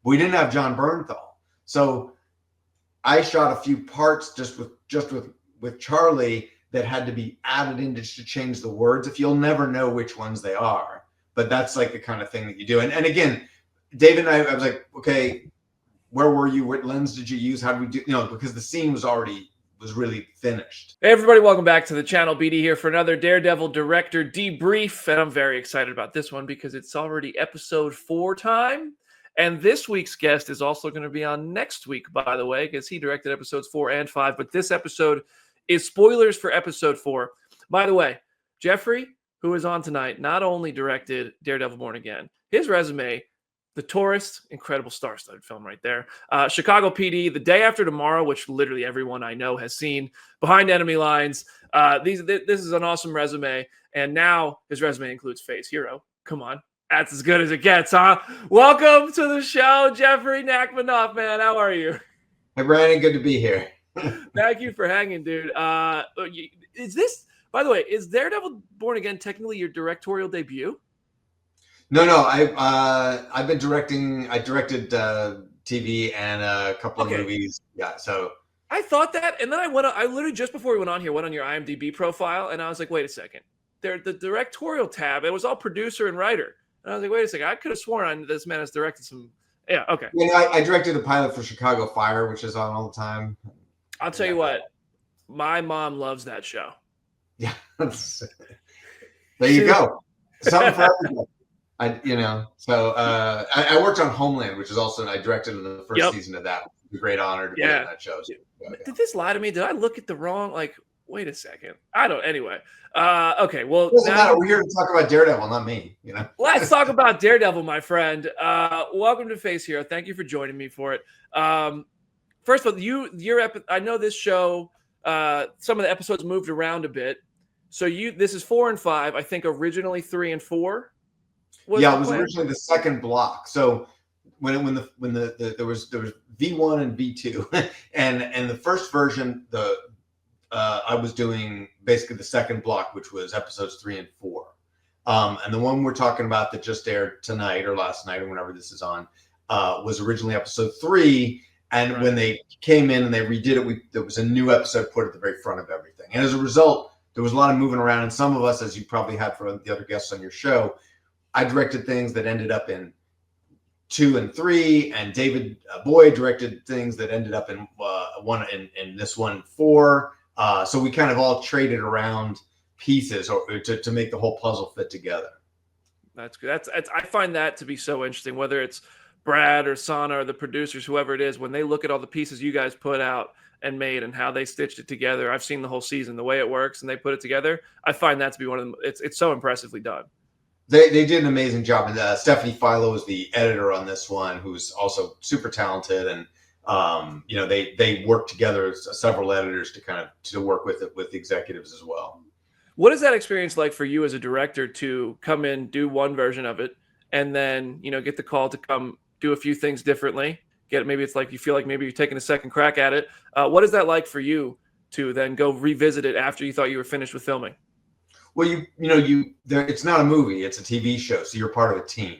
We didn't have John Bernthal. So I shot a few parts just with Charlie that had to be added in to change the words. If you'll never know which ones they are, but that's like the kind of thing that you do. And again, David and I was like, okay, where were you? What lens did you use? How did we do? Because the scene was really finished. Hey everybody, welcome back to the channel. BD here for another Daredevil Director Debrief, and I'm very excited about this one because it's already episode 4 time. And this week's guest is also going to be on next week, by the way, because he directed episodes 4 and 5. But this episode is spoilers for episode 4. By the way, Jeffrey, who is on tonight, not only directed Daredevil Born Again, his resume, The Tourist, incredible star-studded film right there. Chicago PD, The Day After Tomorrow, which literally everyone I know has seen. Behind Enemy Lines. This is an awesome resume. And now his resume includes Phase Hero. Come on. That's as good as it gets, huh? Welcome to the show, Jeffrey Nachmanoff, man. How are you? Hey, Brandon. Good to be here. Thank you for hanging, dude. Is this, by the way, is Daredevil Born Again technically your directorial debut? No. I've been directing. I directed TV and a couple of movies. Yeah, so I thought that, and then I literally just before we went on here went on your IMDb profile, and I was like, wait a second, the directorial tab. It was all producer and writer, and I was like, wait a second, I could have sworn this man has directed some. Yeah, okay. I directed a pilot for Chicago Fire, which is on all the time. I'll tell you what, my mom loves that show. Yeah, there you go. Something for everyone. I worked on Homeland, which is also, I directed in the first season of that. It was a great honor to be on that show. So, Did this lie to me? Did I look at the wrong, wait a second. I don't, anyway. Okay, well. It doesn't matter. We're here to talk about Daredevil, not me, Let's talk about Daredevil, my friend. Welcome to Phase Hero. Thank you for joining me for it. First of all, I know this show, some of the episodes moved around a bit. So this is 4 and 5. I think originally 3 and 4. It was originally the second block. So when there was V1 and V2, and the first version, I was doing basically the second block, which was episodes 3 and 4. And the one we're talking about that just aired tonight or last night or whenever this is on, was originally episode 3. And when they came in and they redid it, there was a new episode put at the very front of everything. And as a result, there was a lot of moving around. And some of us, as you probably had for the other guests on your show, I directed things that ended up in 2 and 3, and David Boyd directed things that ended up in this one 4. So we kind of all traded around pieces to make the whole puzzle fit together. That's good. I find that to be so interesting, whether it's Brad or Sana or the producers, whoever it is, when they look at all the pieces you guys put out and made and how they stitched it together. I've seen the whole season, the way it works, and they put it together. I find that to be one of them. It's so impressively done. They did an amazing job. And Stephanie Philo is the editor on this one, who's also super talented. And they work together, several editors to work with it with the executives as well. What is that experience like for you as a director to come in, do one version of it, and then get the call to come do a few things differently? Maybe it's like you feel like maybe you're taking a second crack at it. What is that like for you to then go revisit it after you thought you were finished with filming? Well, it's not a movie; it's a TV show, so you're part of a team.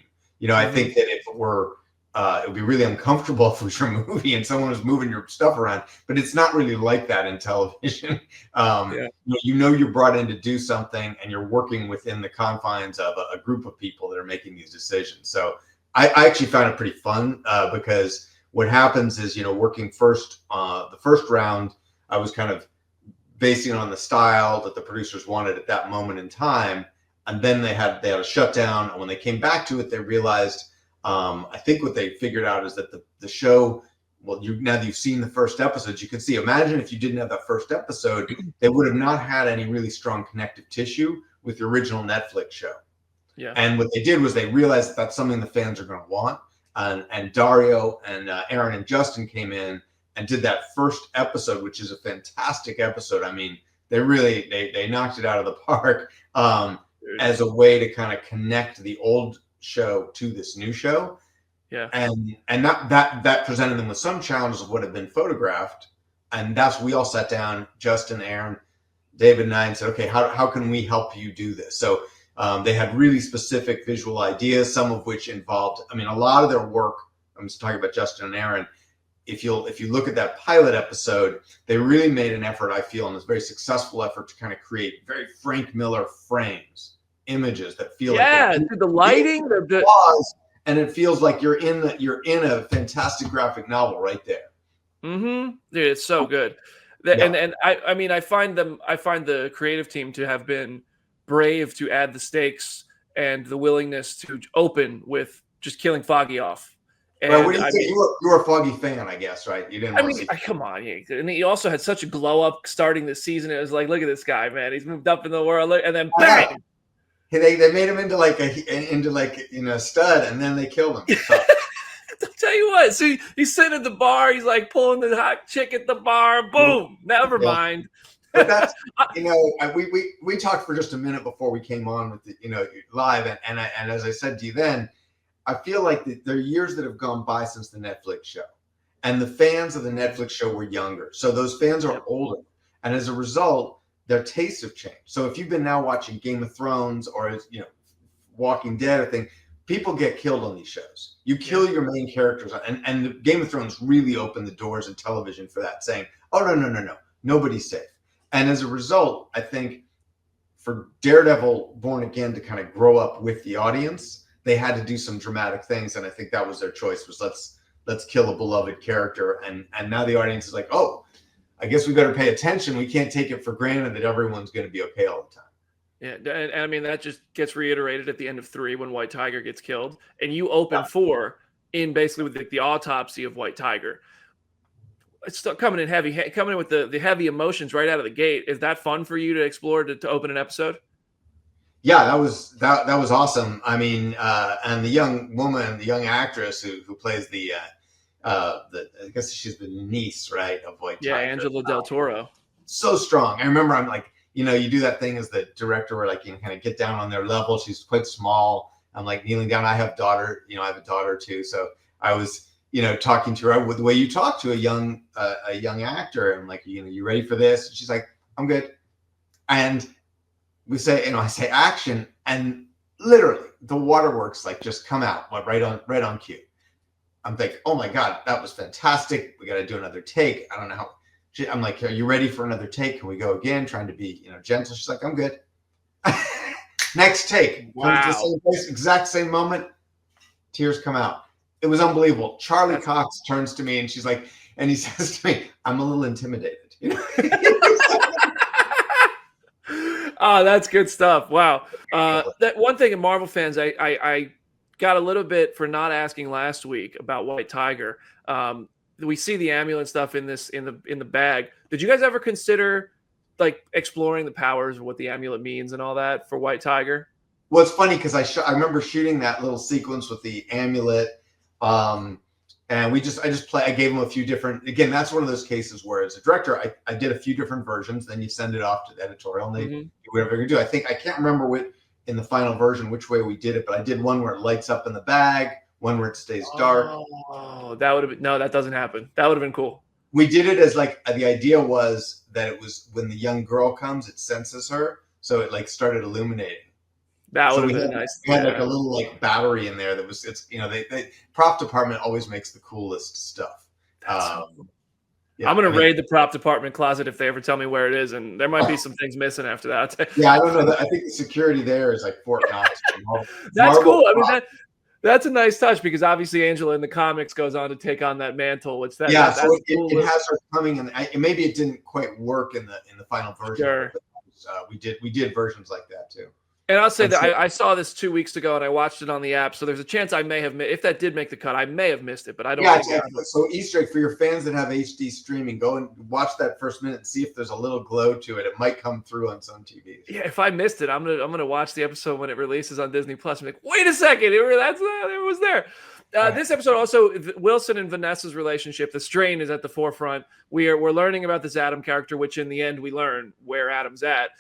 I think that if it were, it would be really uncomfortable if it was your movie and someone was moving your stuff around. But it's not really like that in television. You're brought in to do something, and you're working within the confines of a group of people that are making these decisions. So I actually found it pretty fun because what happens is, working first, the first round, I was kind of basing it on the style that the producers wanted at that moment in time. And then they had a shutdown. And when they came back to it, they realized, I think what they figured out is that the show, now that you've seen the first episodes, you can see, imagine if you didn't have that first episode, they would have not had any really strong connective tissue with the original Netflix show. Yeah. And what they did was they realized that that's something the fans are going to want. And Dario and Aaron and Justin came in and did that first episode, which is a fantastic episode. I mean, they knocked it out of the park as a way to kind of connect the old show to this new show. Yeah. And that presented them with some challenges of what had been photographed. And we all sat down, Justin, Aaron, David and I, and said, okay, how can we help you do this? So they had really specific visual ideas, some of which involved, a lot of their work I'm just talking about Justin and Aaron. If you look at that pilot episode, they really made an effort, I feel, and it's a very successful effort to kind of create very Frank Miller frames, images that feel like the lighting, the flaws, and it feels like you're in a fantastic graphic novel right there. Dude, it's so good. And I mean, I find the creative team to have been brave to add the stakes and the willingness to open with just killing Foggy off. And well, what do you think? You were a Foggy fan, I guess, right? You didn't. I mean, come on, and he also had such a glow up starting this season. It was like, look at this guy, man. He's moved up in the world, and then bang. They made him into a stud, and then they killed him. So. I'll tell you what. So he's sitting at the bar. He's like pulling the hot chick at the bar. Boom. Never mind. But that's we talked for just a minute before we came on with live, and as I said to you then, I feel like there are years that have gone by since the Netflix show, and the fans of the Netflix show were younger. So those fans are older, and as a result, their tastes have changed. So if you've been now watching Game of Thrones or Walking Dead or thing, people get killed on these shows. You kill your main characters, and the Game of Thrones really opened the doors in television for that, saying, "Oh no, nobody's safe." And as a result, I think for Daredevil Born Again to kind of grow up with the audience, they had to do some dramatic things, and I think that was their choice, was let's kill a beloved character, and now the audience is like, oh, I guess we better pay attention. We can't take it for granted that everyone's going to be okay all the time. Yeah, and I mean, that just gets reiterated at the end of 3 when White Tiger gets killed, and you open 4 in basically with the autopsy of White Tiger. It's still coming in with the heavy emotions right out of the gate. Is that fun for you to explore to open an episode? Yeah, that was awesome. I mean, and the young woman, the young actress who plays I guess she's the niece, right, of White Tiger. Yeah, Angela Del Toro. So strong. I remember I'm like, you do that thing as the director where like you can kind of get down on their level. She's quite small. I'm like kneeling down. I have a daughter too. So I was, talking to her with the way you talk to a young actor. I'm like, you ready for this? And she's like, I'm good. And we say, I say action, and literally the waterworks like just come out like right on cue. I'm thinking, oh my God, that was fantastic. We got to do another take. I don't know how. I'm like, are you ready for another take? Can we go again? Trying to be, gentle. She's like, I'm good. Next take. Wow. The same place, exact same moment. Tears come out. It was unbelievable. Charlie Cox turns to me and she's like, and he says to me, I'm a little intimidated. Oh, that's good stuff. Wow. That one thing in Marvel fans, I got a little bit for not asking last week about White Tiger. We see the amulet stuff in the bag. Did you guys ever consider like exploring the powers of what the amulet means and all that for White Tiger? Well, it's funny because I remember shooting that little sequence with the amulet, and I gave him a few different. Again, that's one of those cases where as a director, I did a few different versions. Then you send it off to the editorial, and they do whatever they do. I can't remember in the final version which way we did it, but I did one where it lights up in the bag. One where it stays dark. Oh, that would have been that doesn't happen. That would have been cool. We did it as like the idea was that it was when the young girl comes, it senses her, so it like started illuminating. That would have been nice. We had like a little like battery in there that was they prop department always makes the coolest stuff. I'm gonna raid the prop department closet if they ever tell me where it is, and there might be some things missing after that. Yeah, I don't know. I think the security there is like Fort Knox. That's cool. I mean that's a nice touch because obviously Angela in the comics goes on to take on that mantle. It has her coming, and maybe it didn't quite work in the final version. Sure. But, we did versions like that too. And I'll say that I saw this 2 weeks ago and I watched it on the app. So there's a chance I may have if that did make the cut, I may have missed it, but I don't think so Easter egg for your fans that have HD streaming, go and watch that first minute and see if there's a little glow to it. It might come through on some TVs. Yeah, if I missed it, I'm gonna watch the episode when it releases on Disney Plus. I'm like, wait a second, it was there. This episode also, Wilson and Vanessa's relationship, the strain is at the forefront. We're learning about this Adam character, which in the end we learn where Adam's at.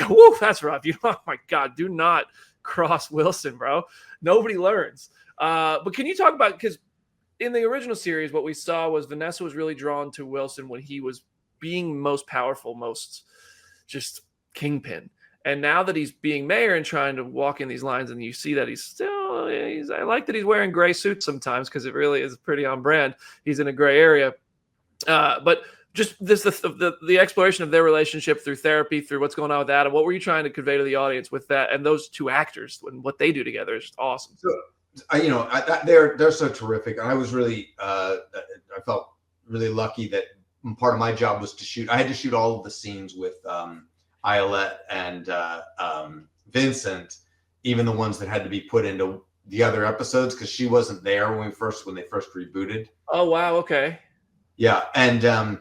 Woo, that's rough. Oh my God, do not cross Wilson, bro. Nobody learns. But can you talk about, because in the original series, what we saw was Vanessa was really drawn to Wilson when he was being most powerful, most just Kingpin. And now that he's being mayor and trying to walk in these lines, and you see that he's still know, I like that he's wearing gray suits sometimes because it really is pretty on brand. He's in a gray area. But just the exploration of their relationship through therapy, through what's going on with Adam. What were you trying to convey to the audience with that? And those two actors and what they do together is just awesome. So, they're so terrific. I was really, I felt really lucky that part of my job was to shoot. I had to shoot all of the scenes with Iolette and Vincent, even the ones that had to be put into the other episodes because she wasn't there when they first rebooted. Oh wow, okay. Yeah, and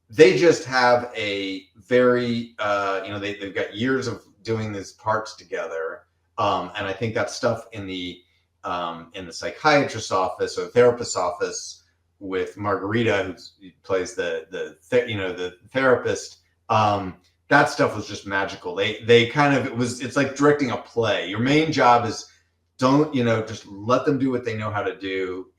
they just have a very they've got years of doing these parts together, and I think that stuff in the psychiatrist's office or therapist's office with Margarita, who plays the therapist. That stuff was just magical. They kind of it's like directing a play. Your main job is just let them do what they know how to do.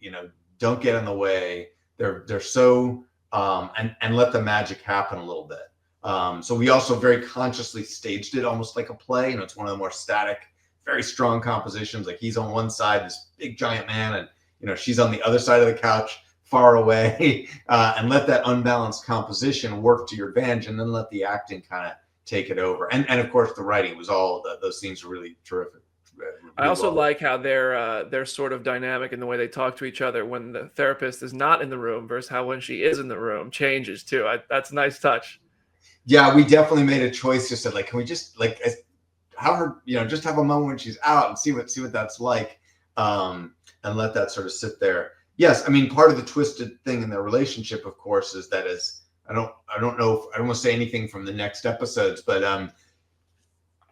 Don't get in the way. They're so and let the magic happen a little bit. So we also very consciously staged it almost like a play. It's one of the more static, very strong compositions. Like he's on one side, this big giant man, and she's on the other side of the couch, far away, and let that unbalanced composition work to your advantage, and then let the acting kind of take it over. And of course, the writing was those scenes were really terrific. I also like how they're sort of dynamic in the way they talk to each other when the therapist is not in the room versus how when she is in the room changes too. That's a nice touch. Yeah, we definitely made a choice. Just said can we just have her, just have a moment when she's out and see what that's like, and let that sort of sit there. Yes, I mean part of the twisted thing in their relationship, of course, is that I don't know if I don't want to say anything from the next episodes, but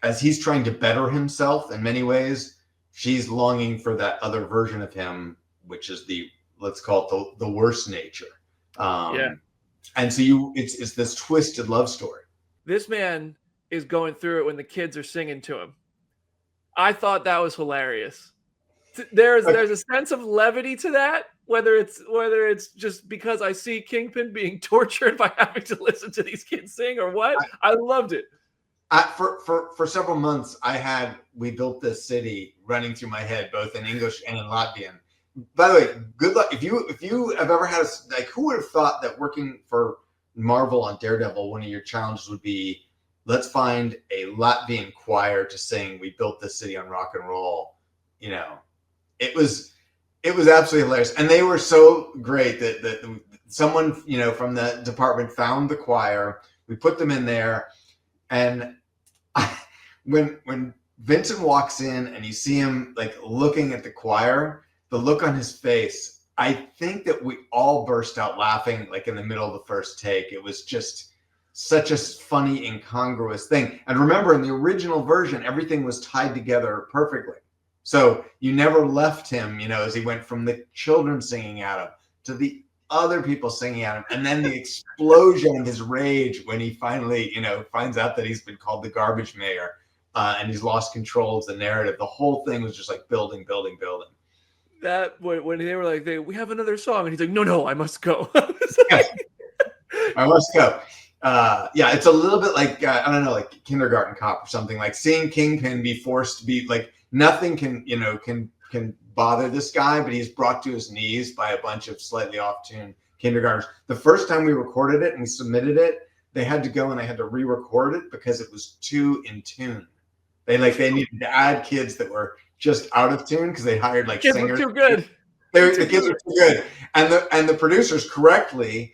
as he's trying to better himself in many ways, she's longing for that other version of him, which is let's call it the worst nature. Yeah. And so it's this twisted love story. This man is going through it when the kids are singing to him. I thought that was hilarious. There's a sense of levity to that, whether it's just because I see Kingpin being tortured by having to listen to these kids sing or what. I loved it. For several months, we built this city running through my head, both in English and in Latvian. By the way, good luck. If you have ever had who would have thought that working for Marvel on Daredevil, one of your challenges would be, let's find a Latvian choir to sing "We Built This City on Rock and Roll." It was absolutely hilarious, and they were so great that someone from the department found the choir. We put them in there, and when Vincent walks in and you see him looking at the choir, the look on his face, I think that we all burst out laughing in the middle of the first take. It was just such a funny, incongruous thing. And remember, in the original version, everything was tied together perfectly. So you never left him, as he went from the children singing at him to the other people singing at him, and then the explosion of his rage when he finally, finds out that he's been called the garbage mayor, and he's lost control of the narrative. The whole thing was just building. That when they were like, we have another song, and he's like, no, I must go. I must go. Yeah, it's a little bit like I don't know, like Kindergarten Cop or something. Like seeing Kingpin be forced to be nothing can bother this guy, but he's brought to his knees by a bunch of slightly off-tune kindergartners. The first time we recorded it and we submitted it, they had to go and they had to re-record it because it was too in tune. They needed to add kids that were just out of tune because they hired kids singers. Were too good. The kids were too good, and the producers correctly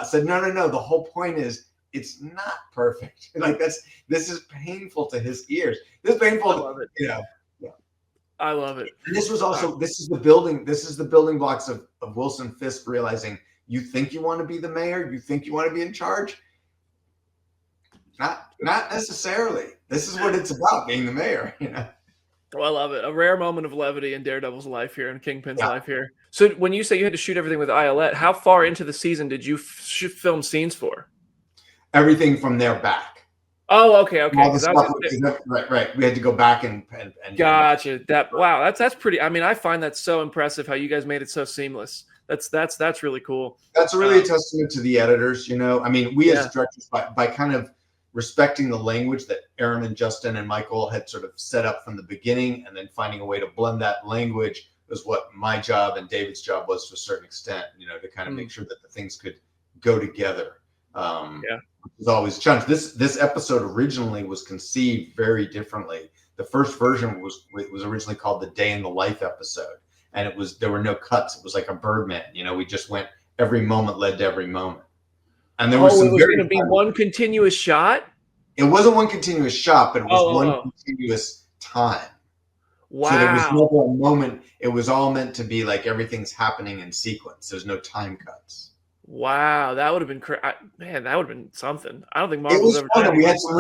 said, no. The whole point is it's not perfect. This is painful to his ears. This is painful. I love it. I love it. And this is the building blocks of Wilson Fisk realizing you think you want to be the mayor, you think you want to be in charge. Not necessarily. This is what it's about, being the mayor, Well, I love it. A rare moment of levity in Daredevil's life here and Kingpin's life here. So when you say you had to shoot everything with Iolette, how far into the season did you film scenes for? Everything from there back. Oh, okay. All the stuff right. We had to go back and gotcha. That's pretty. I mean, I find that so impressive how you guys made it so seamless. That's really cool. That's really a testament to the editors. I mean, we as directors, by kind of respecting the language that Aaron and Justin and Michael had sort of set up from the beginning, and then finding a way to blend that language was what my job and David's job was to a certain extent, to kind of make sure that the things could go together. It was always a challenge. This episode originally was conceived very differently. The first version was originally called the Day in the Life episode, and there were no cuts. It was like a Birdman. We just went, every moment led to every moment. And there was it was going to be one continuous shot? It wasn't one continuous shot, but it was one continuous time. Wow. So there was never a moment. It was all meant to be like everything's happening in sequence. There's no time cuts. Wow, that would have been man. That would have been something. I don't think Marvel's ever done. Done We had some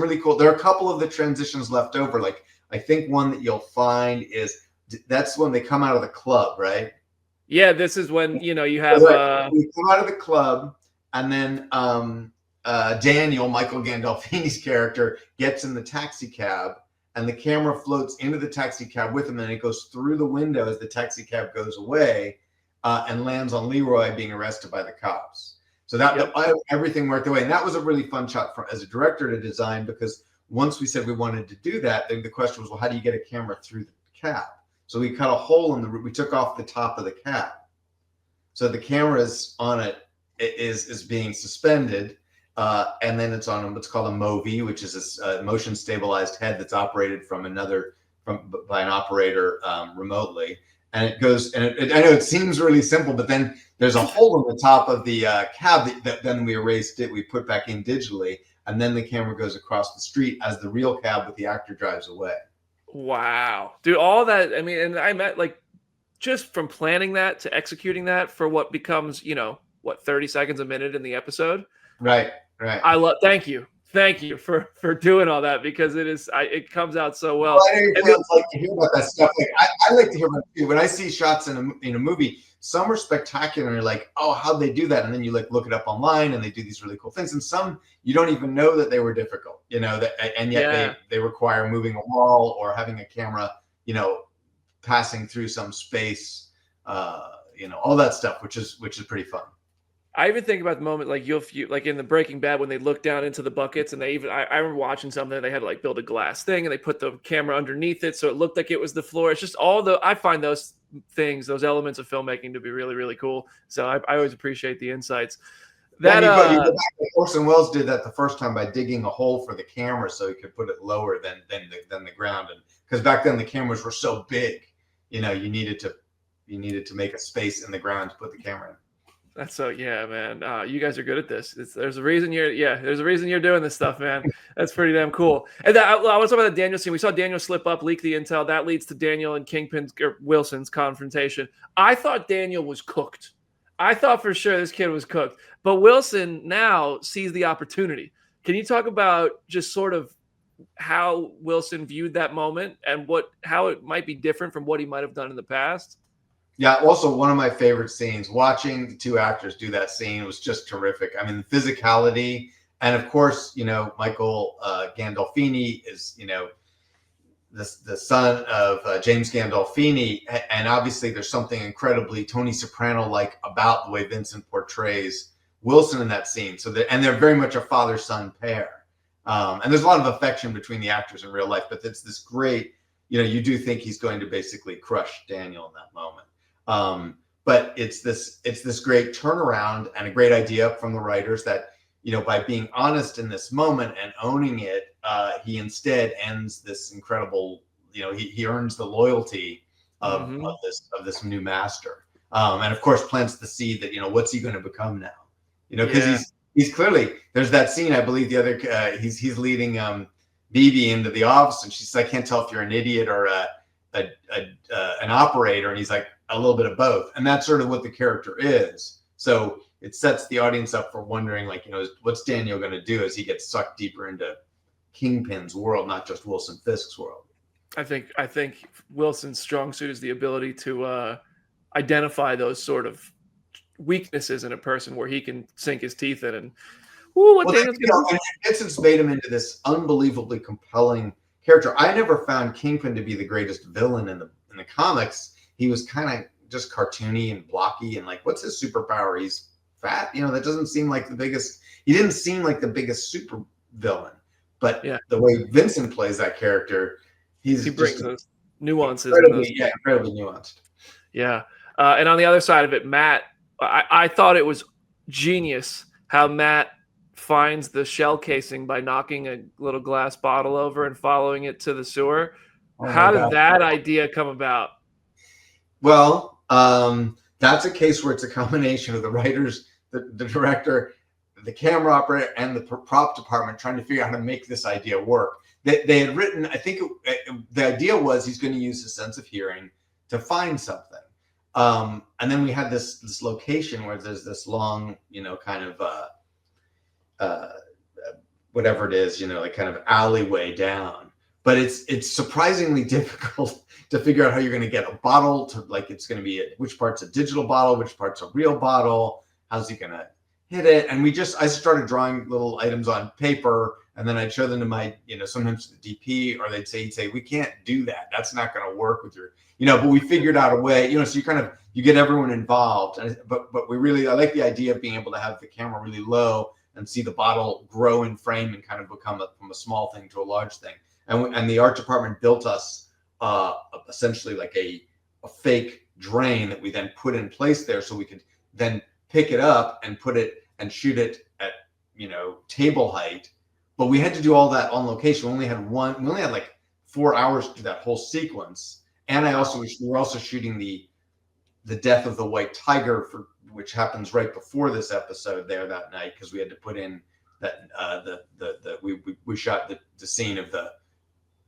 really cool. There are a couple of the transitions left over. Like, I think one that you'll find is that's when they come out of the club, right? Yeah, this is when you have. We come out of the club, and then Daniel, Michael Gandolfini's character, gets in the taxi cab, and the camera floats into the taxi cab with him, and it goes through the window as the taxi cab goes away. And lands on Leroy being arrested by the cops. So everything worked away. And that was a really fun shot as a director to design, because once we said we wanted to do that, then the question was, well, how do you get a camera through the cab? So we cut a hole in the roof. We took off the top of the cab. So the camera's on it is being suspended. And then it's on what's called a MOVI, which is a motion stabilized head that's operated by an operator remotely. And it goes, and I know it seems really simple, but then there's a hole in the top of the cab that then we erased it, we put back in digitally, and then the camera goes across the street as the real cab with the actor drives away. Wow. Dude, all that, I mean, and I met, like, just from planning that to executing that for what becomes, 30 seconds a minute in the episode. Right. Thank you. Thank you for doing all that, because it comes out so well. I know your fans like to hear about that stuff. Like, I like to hear about it too. When I see shots in a movie, some are spectacular, and you're like, oh, how'd they do that? And then you look it up online, and they do these really cool things. And some you don't even know that they were difficult, and yet they require moving a wall or having a camera, passing through some space, all that stuff, which is pretty fun. I even think about the moment, like like in the Breaking Bad, when they look down into the buckets, and I remember watching something, they had to like build a glass thing, and they put the camera underneath it so it looked like it was the floor. It's just I find those things, those elements of filmmaking, to be really, really cool. So I always appreciate the insights. That you go back, Orson Welles did that the first time by digging a hole for the camera so he could put it lower than the ground, and because back then the cameras were so big, you needed to make a space in the ground to put the camera in. That's man. You guys are good at this. There's a reason you're doing this stuff, man. That's pretty damn cool. And I was talking about the Daniel scene. We saw Daniel slip up, leak the intel. That leads to Daniel and Wilson's confrontation. I thought Daniel was cooked. I thought for sure this kid was cooked. But Wilson now sees the opportunity. Can you talk about just sort of how Wilson viewed that moment and how it might be different from what he might have done in the past? Yeah, also one of my favorite scenes, watching the two actors do that scene was just terrific. I mean, the physicality, and of course, Michael Gandolfini is, the son of James Gandolfini, and obviously there's something incredibly Tony Soprano-like about the way Vincent portrays Wilson in that scene. So they're very much a father-son pair, and there's a lot of affection between the actors in real life. But it's this great, you do think he's going to basically crush Daniel in that moment. But it's this great turnaround and a great idea from the writers that, by being honest in this moment and owning it, he instead ends this incredible, he earns the loyalty of this new master. And of course plants the seed that, what's he going to become now? Because he's clearly, there's that scene, I believe the other, he's leading, Bibi into the office, and she says, I can't tell if you're an idiot or an operator. And he's like, a little bit of both. And that's sort of what the character is. So it sets the audience up for wondering, like, what's Daniel going to do as he gets sucked deeper into Kingpin's world, not just Wilson Fisk's world. I think Wilson's strong suit is the ability to identify those sort of weaknesses in a person where he can sink his teeth in. And Vincent's made him into this unbelievably compelling character. I never found Kingpin to be the greatest villain in the comics. He was kind of just cartoony and blocky, and like, what's his superpower? He's fat. That doesn't seem like the biggest. He didn't seem like the biggest super villain. But Yeah. the way Vincent plays that character, He he's brings just those nuances and those. incredibly nuanced. Yeah. And on the other side of it, Matt, I thought it was genius how Matt finds the shell casing by knocking a little glass bottle over and following it to the sewer. Oh How my did God. that idea come about? Well, that's a case where it's a combination of the writers, the director, the camera operator, and the prop department trying to figure out how to make this idea work. They had written, I think the idea was he's going to use his sense of hearing to find something. And then we had this location where there's this long, kind of whatever it is, like kind of alleyway down. But it's surprisingly difficult to figure out how you're going to get a bottle to, like, it's going to be which part's a digital bottle, which part's a real bottle. How's he going to hit it? And I started drawing little items on paper, and then I'd show them to my, sometimes to the DP, or he'd say, we can't do that. That's not going to work with your, but we figured out a way, so you get everyone involved. But I like the idea of being able to have the camera really low and see the bottle grow in frame and kind of become from a small thing to a large thing. And the art department built us essentially like a fake drain that we then put in place there, so we could then pick it up and put it and shoot it at table height. But we had to do all that on location. We only had like 4 hours to do that whole sequence. And we were also shooting the death of the white tiger, which happens right before this episode there that night, because we had to put in that we shot the scene of the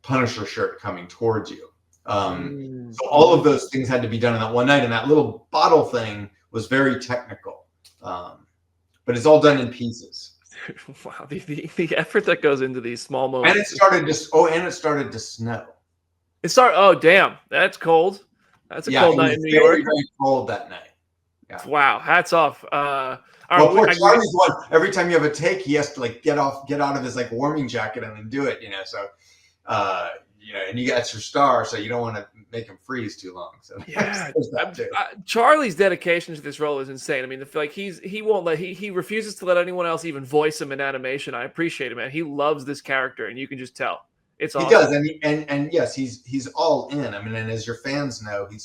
Punisher shirt coming towards you. So all of those things had to be done in that one night, and that little bottle thing was very technical. But it's all done in pieces. Wow, the effort that goes into these small moments. And it started to snow. Oh, damn, that's cold. That's a cold night in New York. Very cold that night. Yeah. Wow, hats off. Charlie's one. Every time you have a take, he has to get out of his warming jacket and then do it. So, and you got your star, so you don't want to make him freeze too long. So yeah, Charlie's dedication to this role is insane. I mean, he refuses to let anyone else even voice him in animation. I appreciate it, man. He loves this character, and you can just tell. It's awesome. He does, and yes, he's all in. I mean, and as your fans know, he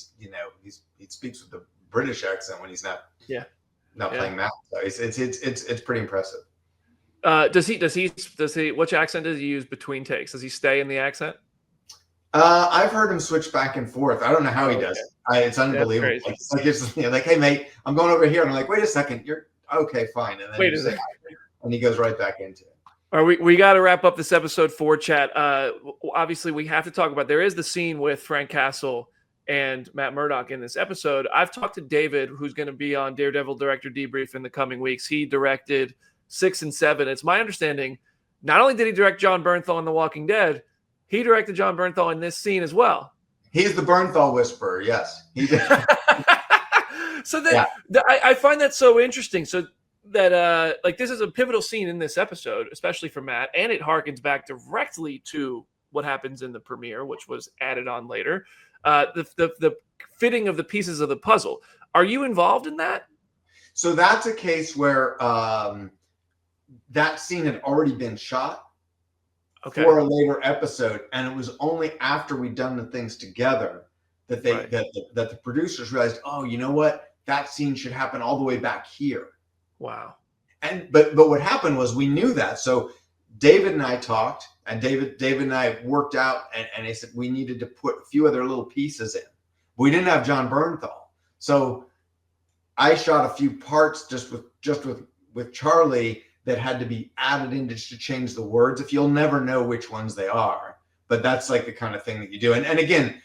speaks with the British accent when he's not playing that. So it's pretty impressive. Does he? Which accent does he use between takes? Does he stay in the accent? I've heard him switch back and forth. I don't know how he does it. It's unbelievable. It's like, hey mate, I'm going over here, and I'm like, wait a second, you're okay, fine, and then and he goes right back into it. All right, we got to wrap up this episode 4 chat. Obviously, we have to talk about. There is the scene with Frank Castle and Matt Murdock in this episode. I've talked to David, who's going to be on Daredevil Director Debrief in the coming weeks. He directed 6 and 7. It's my understanding, not only did he direct Jon Bernthal in The Walking Dead, he directed Jon Bernthal in this scene as well. He's the Bernthal whisperer, yes. He did. So I find that so interesting. So that this is a pivotal scene in this episode, especially for Matt, and it harkens back directly to what happens in the premiere, which was added on later. The fitting of the pieces of the puzzle. Are you involved in that? So that's a case where that scene had already been shot for a later episode, and it was only after we'd done the things together that that the producers realized, oh, you know what, that scene should happen all the way back here. Wow. But what happened was we knew that, so David and I talked, and David and I worked out, and they said we needed to put a few other little pieces in. We didn't have Jon Bernthal, so I shot a few parts just with Charlie that had to be added in just to change the words. If you'll never know which ones they are, but that's like the kind of thing that you do. And again,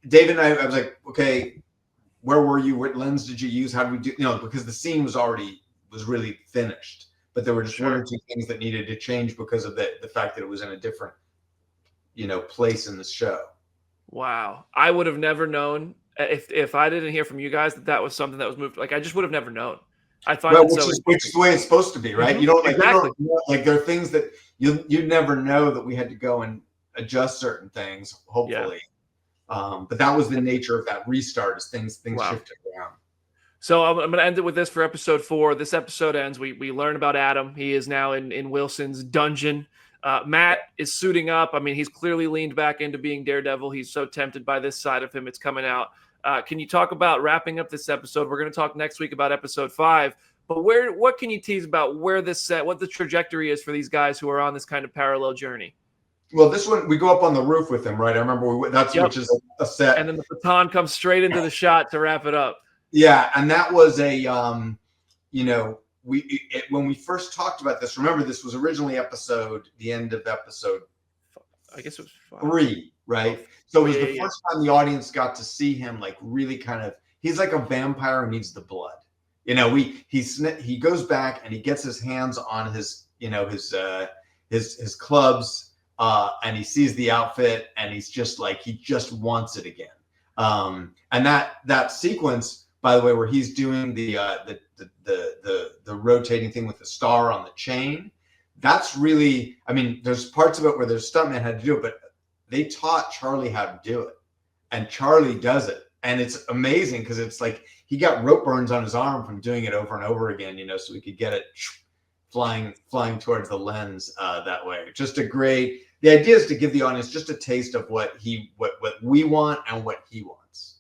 David and I was like, okay, where were you? What lens did you use? How did we do? Because the scene was really finished, but there were just one or two things that needed to change because of the fact that it was in a different, place in the show. Wow. I would have never known if I didn't hear from you guys that was something that was moved. Like, I just would have never known. I find which is the way it's supposed to be, right? Mm-hmm. You don't exactly. There are things that you'd never know that we had to go and adjust certain things, hopefully. Yeah. But that was the nature of that restart, as things shifted around. So I'm going to end it with this for episode 4. This episode ends. We learn about Adam. He is now in Wilson's dungeon. Matt is suiting up. I mean, he's clearly leaned back into being Daredevil. He's so tempted by this side of him. It's coming out. Can you talk about wrapping up this episode? We're going to talk next week about episode 5. But what can you tease about where this set, what the trajectory is for these guys who are on this kind of parallel journey? Well, this one, we go up on the roof with him, right? I remember which is a set. And then the baton comes straight into the shot to wrap it up. Yeah, and that was a, when we first talked about this, remember this was originally the end of episode, I guess it was 5. 3, right? So it was the first time the audience got to see him like really kind of, he's like a vampire who needs the blood. He goes back and he gets his hands on his clubs, and he sees the outfit and he's just like, he just wants it again. And that sequence, by the way, where he's doing the rotating thing with the star on the chain, that's really, I mean, there's parts of it where there's stuntman had to do it, but they taught Charlie how to do it, and Charlie does it. And it's amazing because it's like he got rope burns on his arm from doing it over and over again, so he could get it flying towards the lens that way. Just the idea is to give the audience just a taste of what we want and what he wants.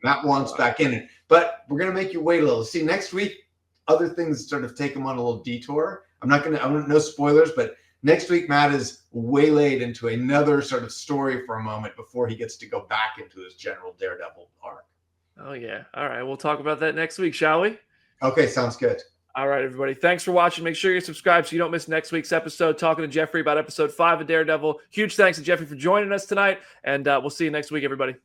Matt wants back in it, but we're going to make you wait a little. See, next week, other things sort of take him on a little detour. No spoilers, but next week, Matt is waylaid into another sort of story for a moment before he gets to go back into his general Daredevil arc. Oh, yeah. All right. We'll talk about that next week, shall we? Okay. Sounds good. All right, everybody. Thanks for watching. Make sure you subscribe so you don't miss next week's episode, talking to Jeffrey about episode 5 of Daredevil. Huge thanks to Jeffrey for joining us tonight, and we'll see you next week, everybody.